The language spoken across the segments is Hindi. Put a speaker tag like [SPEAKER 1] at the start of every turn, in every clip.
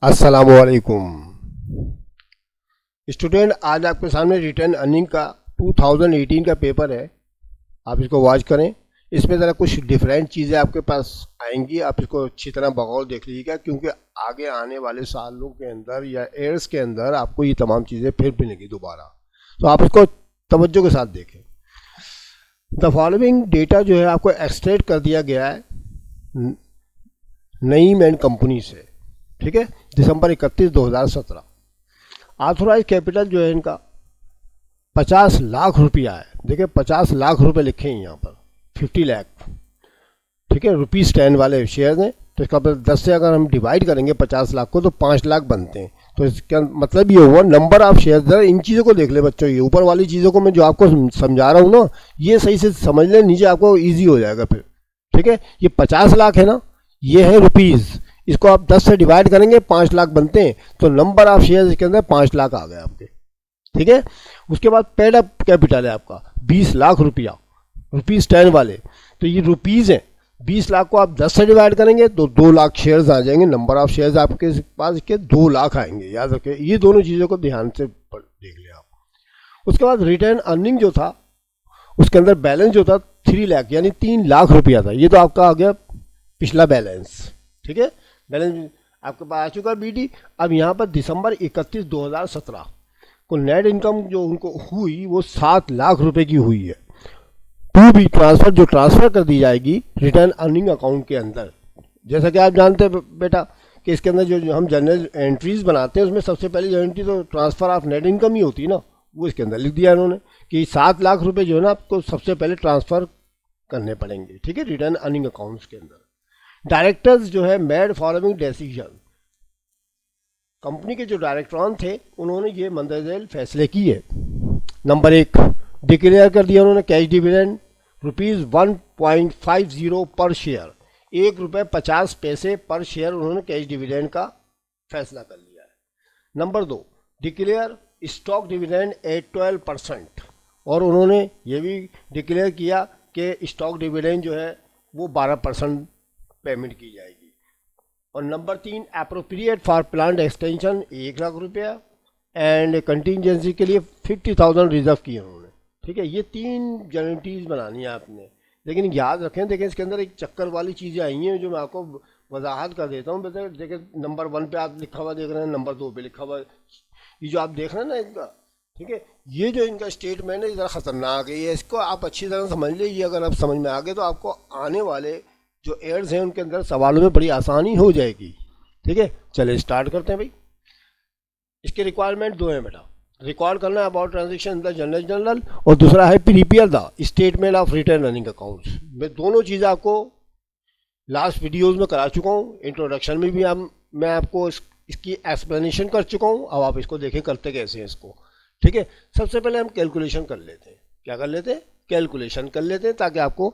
[SPEAKER 1] अस्सलामुअलैकुम स्टूडेंट, आज आपके सामने रिटर्न अर्निंग का 2018 का पेपर है। आप इसको वॉच करें। इसमें ज़रा कुछ डिफरेंट चीज़ें आपके पास आएंगी। आप इसको अच्छी तरह बगौर देख लीजिएगा, क्योंकि आगे आने वाले सालों के अंदर या ईयर्स के अंदर आपको ये तमाम चीज़ें फिर मिलेंगी दोबारा। तो आप इसको तवज्जो के साथ देखें। द फॉलोइंग डेटा जो है आपको एक्सट्रैक्ट कर दिया गया है नईम एंड कंपनी से, ठीक है, दिसंबर 31, 2017। ऑथोराइज कैपिटल जो है इनका 50 लाख रुपया है। देखिए 50 लाख रुपए लिखे हैं यहाँ पर, 50 लाख, ठीक है, रुपीज़ 10 वाले शेयर हैं। तो इसका 10 से अगर हम डिवाइड करेंगे 50 लाख को तो 5 लाख बनते हैं। तो इसका मतलब ये हुआ नंबर ऑफ शेयर। जरा इन चीज़ों को देख ले बच्चों, ये ऊपर वाली चीज़ों को मैं जो आपको समझा रहा हूँ ना, ये सही से समझ ले, नीचे आपको ईजी हो जाएगा फिर, ठीक है। ये 50 लाख है ना, ये है रुपीज़। इसको आप 10 से डिवाइड करेंगे 5 लाख बनते हैं। तो नंबर ऑफ शेयर इसके अंदर 5 लाख आ गए आपके, ठीक है। उसके बाद पेड अप कैपिटल है आपका 20 लाख रुपया, रुपीज़ 10 वाले। तो ये रुपीज़ हैं। 20 लाख को आप 10 से डिवाइड करेंगे तो 2 लाख शेयर्स आ जाएंगे। नंबर ऑफ शेयर्स आपके पास के 2 लाख आएंगे, याद रखें। ये दोनों चीज़ों को ध्यान से देख लें आप। उसके बाद रिटर्न अर्निंग जो था उसके अंदर बैलेंस जो था 3 लाख यानी 3 लाख रुपया था। ये तो आपका आ गया पिछला बैलेंस, ठीक है। बैलेंस आपके पास आ चुका बीडी। अब यहाँ पर दिसंबर 31, 2017 को नेट इनकम जो उनको हुई वो 7 लाख रुपए की हुई है। टू बी ट्रांसफर, जो ट्रांसफ़र कर दी जाएगी रिटर्न अर्निंग अकाउंट के अंदर। जैसा कि आप जानते हैं बेटा कि इसके अंदर जो हम जनरल एंट्रीज बनाते हैं उसमें सबसे पहली एंट्री तो ट्रांसफ़र ऑफ नेट इनकम ही होती है ना। वो इसके अंदर लिख दिया इन्होंने कि 7 लाख रुपए जो है ना आपको सबसे पहले ट्रांसफ़र करने पड़ेंगे, ठीक है, रिटर्न अर्निंग अकाउंट्स के अंदर। डायरेक्टर्स जो है मेड फॉलोइंग डिसीजन। कंपनी के जो डायरेक्टरॉन थे उन्होंने ये मंदरजेल फैसले किए। नंबर 1, डिक्लेयर कर दिया उन्होंने कैश डिविडेंड ₹1.50 पर शेयर, ₹1.50 पर शेयर उन्होंने कैश डिविडेंड का फैसला कर लिया है। Number 2, declare stock dividend at 12%, और उन्होंने ये भी डिक्लेयर किया कि स्टॉक डिविडेंड जो है वो 12% पेमेंट की जाएगी। और number 3, appropriate for plant extension 1 lakh रुपया एंड कंटिजेंसी के लिए 50,000 रिजर्व किए उन्होंने, ठीक है। ये 3 गारंटीज बनानी है आपने। लेकिन याद रखें, देखें इसके अंदर एक चक्कर वाली चीज़ें आई हैं जो मैं आपको वजाहत कर देता हूँ। देखें नंबर 1 पे आप लिखा हुआ देख रहे हैं, नंबर 2 पे लिखा हुआ, ये जो आप देख रहे हैं ना इनका, ठीक है, ये जो इनका स्टेटमेंट है ज़रा ख़तरनाक है। ये इसको आप अच्छी तरह समझ लीजिए। अगर आप समझ में आ गए तो आपको आने वाले जो एयर्स हैं उनके अंदर सवालों में बड़ी आसानी हो जाएगी, ठीक है। चलिए स्टार्ट करते हैं भाई। इसके रिक्वायरमेंट 2 हैं बेटा। रिकॉर्ड करना है about transaction in the general, और दूसरा है prepare the statement of return earning accounts. मैं दोनों चीज़ें आपको लास्ट वीडियोज़ में करा चुका हूँ। इंट्रोडक्शन में भी मैं आपको इसकी एक्सप्लेनेशन कर चुका हूँ। अब आप इसको देखें करते कैसे हैं इसको, ठीक है। सबसे पहले हम कैलकुलेशन कर लेते हैं। क्या कर लेते हैं? कैलकुलेशन कर लेते हैं, ताकि आपको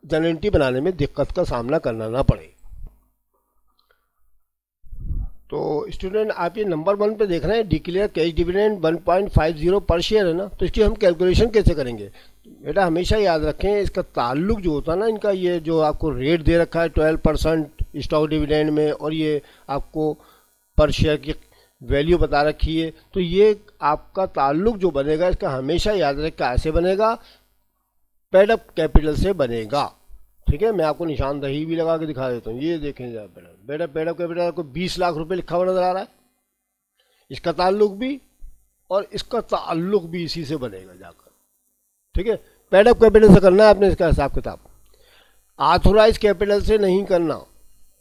[SPEAKER 1] जनरेटी बनाने में दिक्कत का सामना करना ना पड़े। तो स्टूडेंट आप ये नंबर 1 पे देख रहे हैं, डिक्लेयर कैश डिविडेंड 1.50 पर शेयर है ना। तो इसकी हम कैलकुलेशन कैसे करेंगे बेटा? हमेशा याद रखें इसका ताल्लुक जो होता है ना, इनका ये जो आपको रेट दे रखा है 12% स्टॉक डिविडेंड में, और ये आपको पर शेयर की वैल्यू बता रखी है। तो ये आपका ताल्लुक जो बनेगा इसका हमेशा याद रखें कैसे बनेगा? पेड अप कैपिटल से बनेगा, ठीक है। मैं आपको निशानदही भी लगा के दिखा देता हूँ। ये देखें बेटा, पेड अप कैपिटल को 20 लाख रुपए लिखा हुआ नजर आ रहा है। इसका ताल्लुक भी और इसका ताल्लुक भी इसी से बनेगा जाकर, ठीक है। पेड अप कैपिटल से करना है आपने इसका हिसाब किताब। ऑथोराइज कैपिटल से नहीं करना,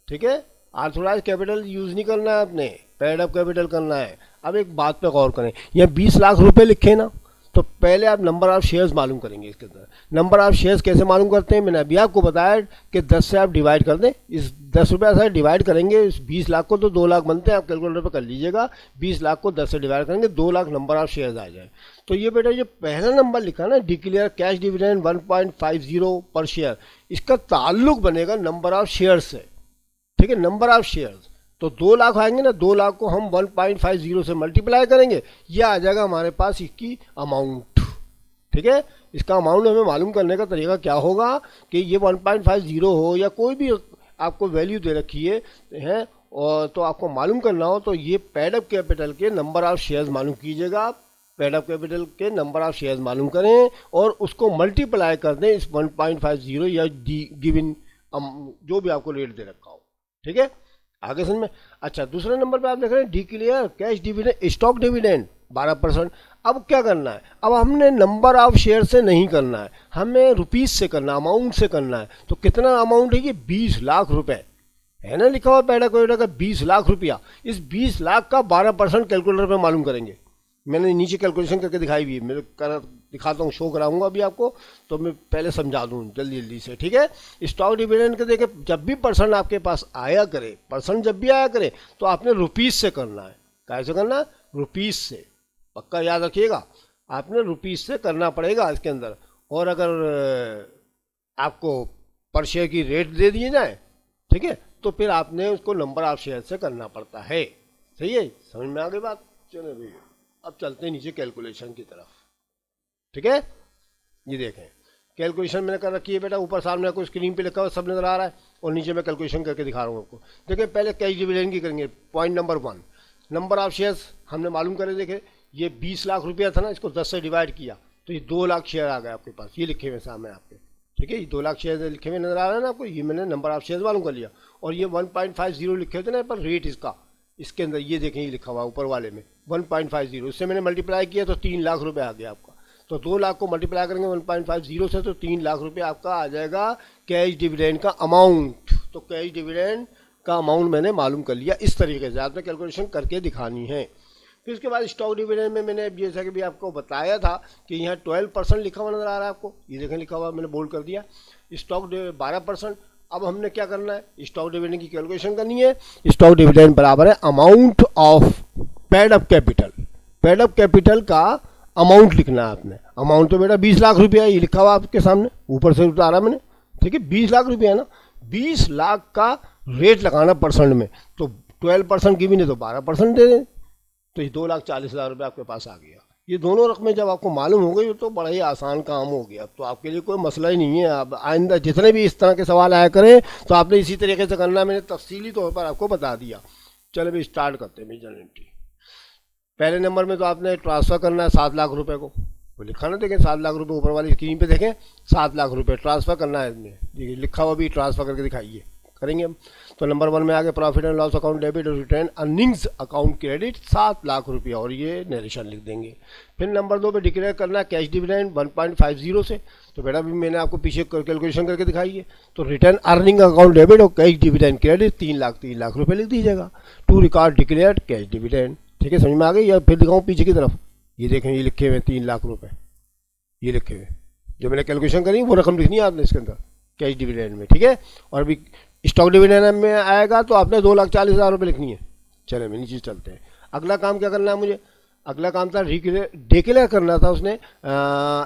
[SPEAKER 1] ठीक है। ऑथोराइज कैपिटल यूज़ नहीं करना है आपने, पेड अप कैपिटल करना है। अब एक बात पे गौर करें, यहाँ 20 लाख रुपए लिखे ना, तो पहले आप नंबर ऑफ शेयर्स मालूम करेंगे इसके अंदर। नंबर ऑफ शेयर्स कैसे मालूम करते हैं? मैंने अभी आपको बताया कि 10 से आप डिवाइड कर दें। इस 10 रुपये से डिवाइड करेंगे इस 20 लाख को तो 2 लाख बनते हैं। आप कैलकुलेटर पर कर लीजिएगा। 20 लाख को 10 से डिवाइड करेंगे 2 लाख नंबर ऑफ शेयर्स आ जाए। तो ये बेटा जो पहला नंबर लिखा ना, डिक्लेयर कैश डिविडेंड 1.50 पर शेयर, इसका ताल्लुक बनेगा नंबर ऑफ शेयर्स से, ठीक है। नंबर ऑफ शेयर्स तो 2 लाख आएंगे ना, 2 लाख को हम 1.50 से मल्टीप्लाई करेंगे, यह आ जाएगा हमारे पास इसकी अमाउंट, ठीक है। इसका अमाउंट हमें मालूम करने का तरीका क्या होगा कि ये 1.50 हो या कोई भी आपको वैल्यू दे रखी है और तो आपको मालूम करना हो तो ये पेड अप कैपिटल के नंबर ऑफ शेयर्स मालूम कीजिएगा आप। पेड अप कैपिटल के नंबर ऑफ शेयर्स मालूम करें और उसको मल्टीप्लाई कर दें इस 1.50 या गिवन जो भी आपको रेट दे रखा हो। ठीक है, आगे समझ में। अच्छा, दूसरे नंबर पे आप देख रहे हैं declare cash dividend stock dividend 12%। अब क्या करना है, अब हमने नंबर ऑफ शेयर से नहीं करना है, हमें रुपीज से करना, अमाउंट से करना है। तो कितना अमाउंट है, ये 20 लाख रुपए है ना, लिखा हुआ पैडा कोयडा का 20 लाख रुपया। इस 20 लाख का 12% कैलकुलेटर पे मालूम करेंगे। मैंने नीचे कैलकुलेशन करके दिखाई हुई है, मैं दिखाता हूँ, शो कराऊंगा अभी आपको, तो मैं पहले समझा दूँ जल्दी जल्दी से। ठीक है, स्टॉक डिविडेंड के देखे जब भी परसेंट आपके पास आया करे, परसेंट जब भी आया करे तो आपने रुपीज से करना है। कैसे करना है, रुपीज से, पक्का याद रखिएगा, आपने रुपीज से करना पड़ेगा इसके अंदर। और अगर आपको पर शेयर की रेट दे दिए जाए, ठीक है, तो फिर आपने उसको नंबर ऑफ शेयर से करना पड़ता है। सही है, समझ में आ गई बात। चलो भैया, अब चलते हैं नीचे कैलकुलेशन की तरफ। ठीक है, ये देखें कैलकुलेशन मैंने कर रखी है बेटा, ऊपर सामने आपको स्क्रीन पे लिखा हुआ सब नजर आ रहा है, और नीचे मैं कैलकुलेशन करके दिखा रहा हूँ आपको। देखिए पहले कैश डिविडेंड की करेंगे। Point number 1, number of shares हमने मालूम करे। देखे ये 20 लाख रुपया था ना, इसको 10 से डिवाइड किया तो ये 2 लाख शेयर आ गए आपके पास, ये लिखे हुए सामने आपके। ठीक है, ये 2 लाख शेयर लिखे हुए नजर आ रहा है ना आपको, ये मैंने नंबर ऑफ शेयर मालूम कर लिया। और ये 1.50 लिखे हुए थे ना पर रेट इसका, इसके अंदर ये देखें, ये लिखा हुआ ऊपर वाले में 1.50, इससे मैंने मल्टीप्लाई किया तो 3 लाख रुपए आ गया आपका। तो 2 लाख को मल्टीप्लाई करेंगे 1.50 से तो 3 लाख रुपए आपका आ जाएगा कैश डिविडेंड का अमाउंट। तो कैश डिविडेंड का अमाउंट मैंने मालूम कर लिया। इस तरीके से आपने कैलकुलेशन करके दिखानी है। फिर उसके बाद स्टॉक डिविडेंड में मैंने जैसा कि भी आपको बताया था कि यहाँ 12% लिखा हुआ नजर आ रहा है आपको, ये देखें लिखा हुआ, मैंने बोल्ड कर दिया। स्टॉक 12%। अब हमने क्या करना है, स्टॉक डिविडेंड की कैलकुलेशन करनी है। स्टॉक डिविडेंड बराबर है amount of paid up capital. Paid up capital का अमाउंट लिखना है आपने। अमाउंट तो बेटा 20 लाख रुपया ये लिखा हुआ आपके सामने, ऊपर से उतारा मैंने। ठीक है, 20 लाख रुपया है ना, 20 लाख का रेट लगाना परसेंट में, तो 12% गिवन है तो 12% दे दें, तो ये 2,40,000 रुपये आपके पास आ गया। ये दोनों रकमें जब आपको मालूम हो गई तो बड़ा ही आसान काम हो गया। तो आपके लिए कोई मसला ही नहीं है। अब आइंदा जितने भी इस तरह के सवाल आया करें तो आपने इसी तरीके से करना, मैंने तफसीली तौर पर आपको बता दिया। चलो भी स्टार्ट करते हैं जनरल एंट्री। पहले नंबर में तो आपने ट्रांसफ़र करना है 7 लाख रुपये को, वो लिखा ना, देखें 7 लाख रुपये ऊपर वाली स्क्रीन पे देखें, 7 लाख रुपये ट्रांसफ़र करना है इसमें, देखिए लिखा हुआ भी ट्रांसफ़र करके दिखाइए, करेंगे हम। तो नंबर 1 में आगे profit and loss account debit और return earnings account credit 7 lakh रुपया, और ये नरेशन लिख देंगे। फिर नंबर 2 पे डिक्लेयर करना है कैश डिविडेंड 1.50 से, तो बेटा भी मैंने आपको पीछे कैलकुलेशन करके दिखाई है। तो रिटर्न अर्निंग अकाउंट डेबिट और कैश डिविडेंड क्रेडिट 3 लाख रुपये लिख दीजिएगा। To record declare cash dividend. ठीक है, समझ में आ गई। या फिर दिखाऊँ पीछे की तरफ, ये देखें ये लिखे हुए 3 लाख रुपये, ये लिखे हुए जो मैंने कैलकुलेशन करी वो रकम लिखनी है आपने इसके अंदर कैश डिविडेंड में। ठीक है, और भी स्टॉक डिविडेंड में आएगा तो आपने 2,40,000 रुपये लिखनी है। चले मैं नीचे चलते हैं। अगला काम क्या करना है मुझे, अगला काम था डिक्लेयर करना था उसने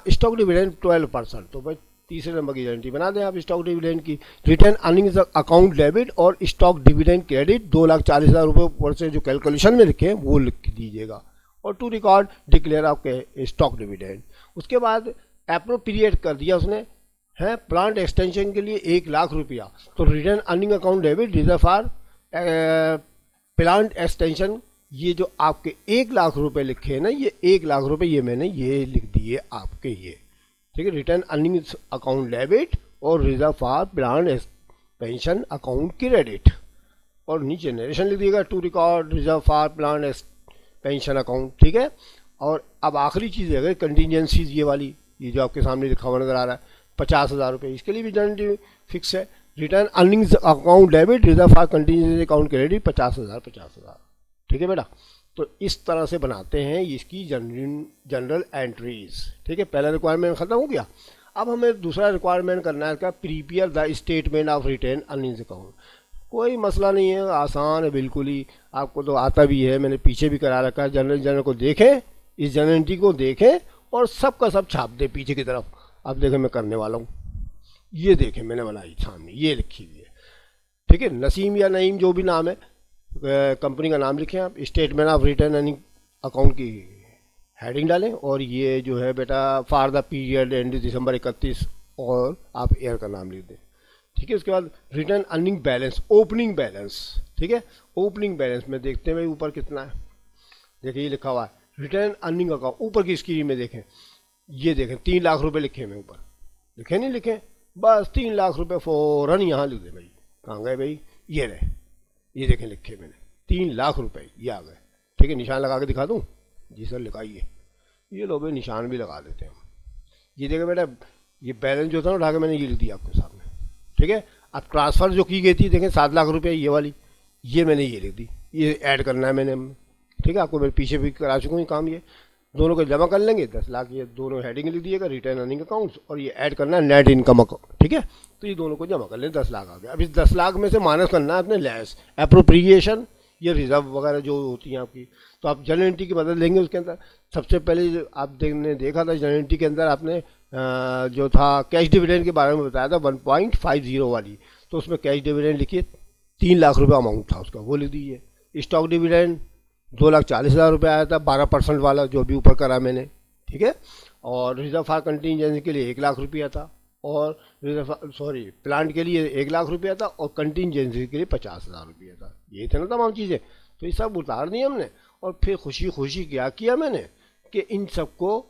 [SPEAKER 1] स्टॉक डिविडेंड 12%। तो भाई तीसरे नंबर की गारंटी बना दें आप स्टॉक डिविडेंड की। रिटर्न अर्निंग्स अकाउंट डेबिट और स्टॉक डिविडेंड क्रेडिट 2,40,000 रुपये ऊपर से जो कैलकुलेशन में लिखे वो लिख दीजिएगा। और टू रिकॉर्ड डिक्लेयर आपके स्टॉक डिविडेंड। उसके बाद अप्रोप्रिएट कर दिया उसने है प्लांट एक्सटेंशन के लिए 1 लाख रुपया, तो retained earning account debit reserve for plant extension, ये जो आपके 1 लाख रुपए लिखे हैं ना, ये 1 लाख रुपए ये मैंने ये लिख दिए आपके ये। ठीक है, रिटर्न अर्निंग अकाउंट डेबिट और reserve for plant expansion account credit, और नीचे नरेशन लिख दिएगा to record reserve for plant expansion account. ठीक है, और अब आखिरी चीज़ है कंटीजेंसीज, ये वाली, ये जो आपके सामने लिखा हुआ नजर आ रहा है 50,000 रुपये, इसके लिए भी गारंटी फिक्स है। Return earnings account debit reserve for contingency account credit 50,000। ठीक है बेटा, तो इस तरह से बनाते हैं इसकी जनरल एंट्रीज। ठीक है, पहला रिक्वायरमेंट ख़त्म हो गया। अब हमें दूसरा रिक्वायरमेंट करना है, prepare the statement of return earnings account. कोई मसला नहीं है, आसान है बिल्कुल ही, आपको तो आता भी है, मैंने पीछे भी करा रखा है। जनरल को देखें, इस जनरल एंट्री को देखें और सब का सब छाप दें पीछे की तरफ। अब देखें मैं करने वाला हूँ, ये देखें मैंने बनाई सामने, ये लिखी हुई है। ठीक है, नसीम या नईम जो भी नाम है, कंपनी का नाम लिखें आप। Statement of return earning account की हेडिंग डालें, और ये जो है बेटा फॉर द पीरियड एंड दिसंबर 31, और आप ईयर का नाम लिख दें। ठीक है, उसके बाद return earning balance, opening balance, ठीक है। ओपनिंग बैलेंस में देखते हैं भाई ऊपर कितना है, देखिए ये लिखा हुआ है रिटर्न अर्निंग अकाउंट, ऊपर की स्क्रीन में देखें, ये देखें 3 लाख रुपए लिखे हुए ऊपर, लिखे नहीं लिखे, बस 3 लाख रुपए फ़ौरन यहाँ लिख दे भाई, कहाँ गए भाई, ये रहे, ये देखें लिखे मैंने 3 लाख रुपए, ये आ गए। ठीक है, निशान लगा के दिखा दूँ, जी सर लगाइए, ये लो भाई निशान भी लगा देते हैं हम। ये देखें बेटा, ये बैलेंस जो था ना उठा के मैंने ये लिख दिया आपके सामने। ठीक है, अब ट्रांसफ़र जो की गई थी देखें 7 लाख रुपये ये वाली, ये मैंने ये लिख दी, ये ऐड करना है मैंने। ठीक है, आपको मैं पीछे भी करा चुका हूँ काम, ये दोनों को जमा कर लेंगे 10 लाख, ये दोनों हेडिंग लिख दिएगा रिटर्न अर्निंग अकाउंट्स, और ये ऐड करना है नेट इनकम अकाउंट। ठीक है, तो ये दोनों को जमा कर लें, 10 लाख आ गया। अब इस 10 लाख में से माइनस करना है अपने लेस एप्रोप्रिएशन, ये रिजर्व वगैरह जो होती हैं आपकी, तो आप जनरल एंट्री की मदद लेंगे उसके अंदर। सबसे पहले आप देखा था जनरल एंट्री के अंदर आपने जो था कैश डिविडेंड के बारे में बताया था 1.50 वाली, तो उसमें कैश डिविडेंड लिखिए 3 लाख रुपये अमाउंट था उसका, वो लिख दीजिए। स्टॉक डिविडेंड 2,40,000 रुपये आया था 12% वाला, जो अभी ऊपर करा मैंने। ठीक है, और रिजर्व फॉर कंटीजेंसी के लिए 1 लाख रुपया था, और प्लांट के लिए 1 लाख रुपया था, और कंटीजेंसी के लिए 50,000 रुपया था। यही था ना तमाम चीज़ें, तो ये सब उतार दी हमने। और फिर खुशी खुशी क्या किया मैंने कि इन सबको,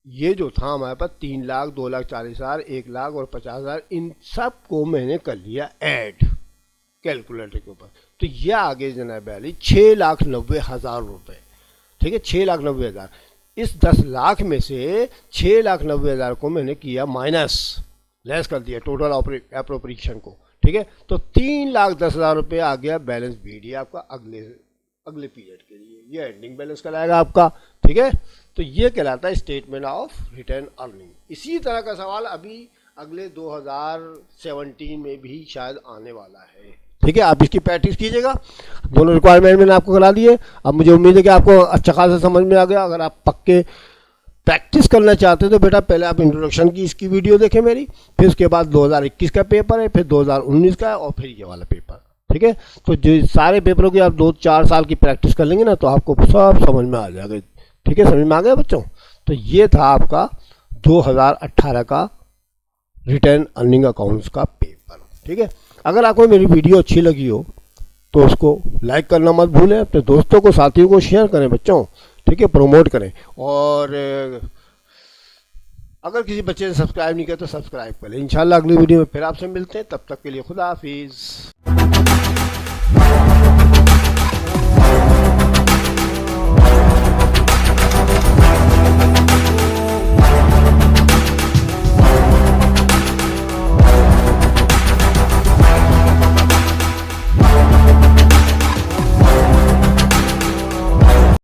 [SPEAKER 1] ये जो था हमारे पास 3 लाख, 2,40,000, 1 लाख और 50,000, इन सब को मैंने कर लिया ऐड कैलकुलेटर के ऊपर। तो ये आगे जनाब वाली 6,90,000 रुपये। ठीक है, 6,90,000, इस 10 लाख में से 6,90,000 को मैंने किया माइनस, लेस कर दिया टोटल एप्रोप्रिएशन को। ठीक है, तो 3,10,000 रुपये आ गया बैलेंस बीडी आपका अगले पीरियड के लिए, ये एंडिंग बैलेंस कहलाएगा आपका। ठीक है, तो ये कहलाता है स्टेटमेंट ऑफ रिटर्न अर्निंग। इसी तरह का सवाल अभी अगले 2017 में भी शायद आने वाला है। ठीक है, आप इसकी प्रैक्टिस कीजिएगा। दोनों रिक्वायरमेंट मैंने आपको करा दिए। अब मुझे उम्मीद है कि आपको अच्छा खासा समझ में आ गया। अगर आप पक्के प्रैक्टिस करना चाहते हैं तो बेटा पहले आप इंट्रोडक्शन की इसकी वीडियो देखें मेरी, फिर उसके बाद 2021 का पेपर है, फिर 2019 का है, और फिर ये वाला पेपर। ठीक है, तो जो सारे पेपरों की आप 2-4 साल की प्रैक्टिस कर लेंगे ना, तो आपको सब समझ में आ जाएगा। ठीक है, समझ में आ गया बच्चों। तो ये था आपका 2018 का रिटर्न अर्निंग अकाउंट्स का पेपर। ठीक है, अगर आपको मेरी वीडियो अच्छी लगी हो तो उसको लाइक करना मत भूलें, अपने दोस्तों को, साथियों को शेयर करें बच्चों। ठीक है, प्रमोट करें, और अगर किसी बच्चे ने सब्सक्राइब नहीं किया तो सब्सक्राइब करें। इंशाल्लाह अगली वीडियो में फिर आपसे मिलते हैं, तब तक के लिए खुदा हाफिज़।